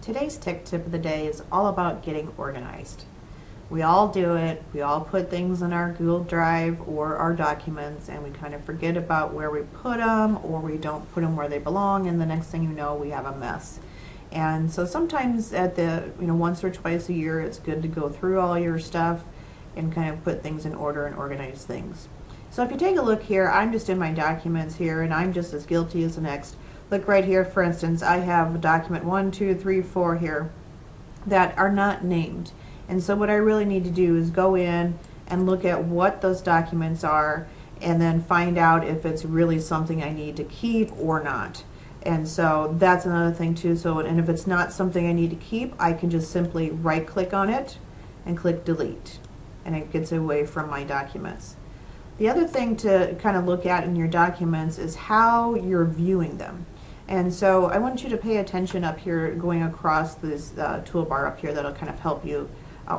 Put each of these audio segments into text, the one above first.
Today's tech tip of the day is all about getting organized. We all do it. We all put things in our Google Drive or our documents, and we kind of forget about where we put them, or we don't put them where they belong, and the next thing you know, we have a mess. And so sometimes at the, once or twice a year, it's good to go through all your stuff and kind of put things in order and organize things. So if you take a look here, I'm just in my documents here, and I'm just as guilty as the next. Look right here, for instance, I have document 1, 2, 3, 4 here that are not named. And so what I really need to do is go in and look at what those documents are and then find out if it's really something I need to keep or not. And so that's another thing too. So, and if it's not something I need to keep, I can just simply right click on it and click delete, and it gets away from my documents. The other thing to kind of look at in your documents is how you're viewing them. And so I want you to pay attention up here, going across this toolbar up here that'll kind of help you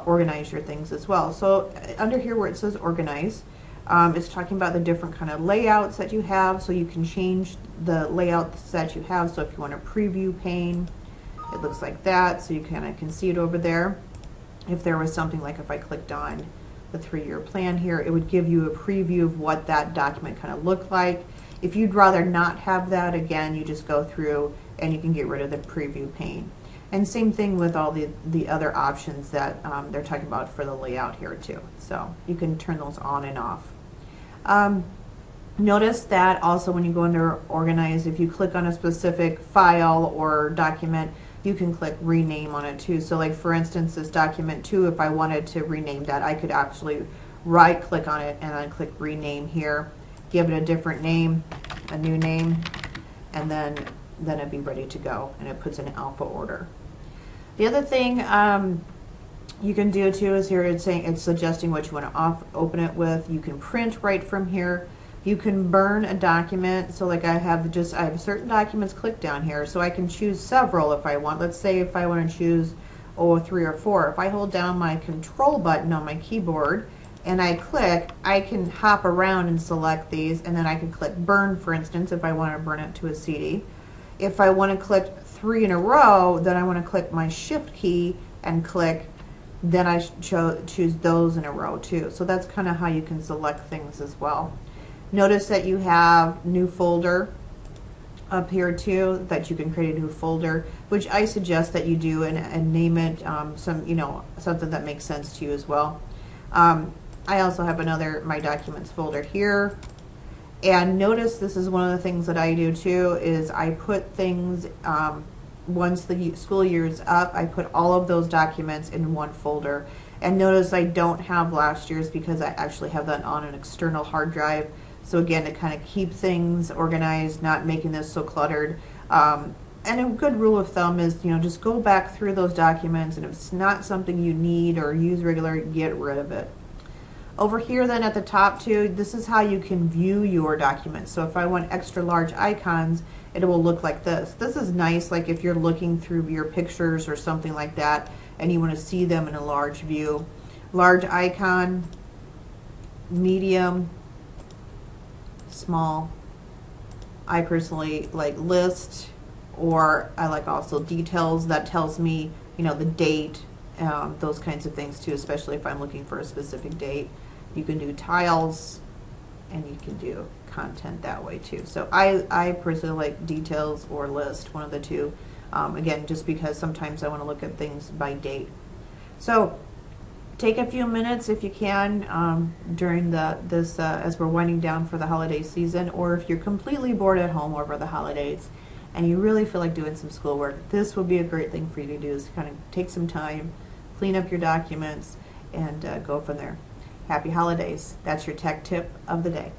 organize your things as well. So under here where it says organize, it's talking about the different kind of layouts that you have, so you can change the layouts that you have. So if you want a preview pane, it looks like that, so you kind of can see it over there. If there was something like, if I clicked on the 3-year plan here, it would give you a preview of what that document kind of looked like. If you'd rather not have that, again, you just go through and you can get rid of the preview pane. And same thing with all the other options that they're talking about for the layout here too. So you can turn those on and off. Notice that also when you go under organize, if you click on a specific file or document, you can click rename on it too. So like for instance, this document 2, if I wanted to rename that, I could actually right click on it and then click rename here, give it a different name, a new name, and then it'd be ready to go, and it puts in alpha order. The other thing you can do too is here it's saying, it's suggesting what you want to open it with. You can print right from here. You can burn a document. So like I have certain documents clicked down here, so I can choose several if I want. Let's say if I want to choose 3 or 4. If I hold down my control button on my keyboard and I click, I can hop around and select these, and then I can click burn, for instance, if I want to burn it to a CD. If I want to click 3 in a row, then I want to click my shift key and click, then I choose those in a row too. So that's kind of how you can select things as well. Notice that you have new folder up here too, that you can create a new folder, which I suggest that you do and name it something that makes sense to you as well. I also have another My Documents folder here. And notice this is one of the things that I do too, is I put things, once the school year is up, I put all of those documents in one folder. And notice I don't have last year's because I actually have that on an external hard drive. So again, to kind of keep things organized, not making this so cluttered. And a good rule of thumb is, just go back through those documents, and if it's not something you need or use regularly, get rid of it. Over here then at the top too, this is how you can view your documents. So if I want extra large icons, it will look like this. This is nice, like if you're looking through your pictures or something like that and you want to see them in a large view. Large icon, medium, small. I personally like list, or I like also details. That tells me, the date, those kinds of things too, especially if I'm looking for a specific date. You can do tiles, and you can do content that way too. So I personally like details or list, one of the two. Again, just because sometimes I want to look at things by date. So take a few minutes if you can during as we're winding down for the holiday season, or if you're completely bored at home over the holidays and you really feel like doing some schoolwork, this would be a great thing for you to do, is kind of take some time, clean up your documents, and go from there. Happy holidays. That's your tech tip of the day.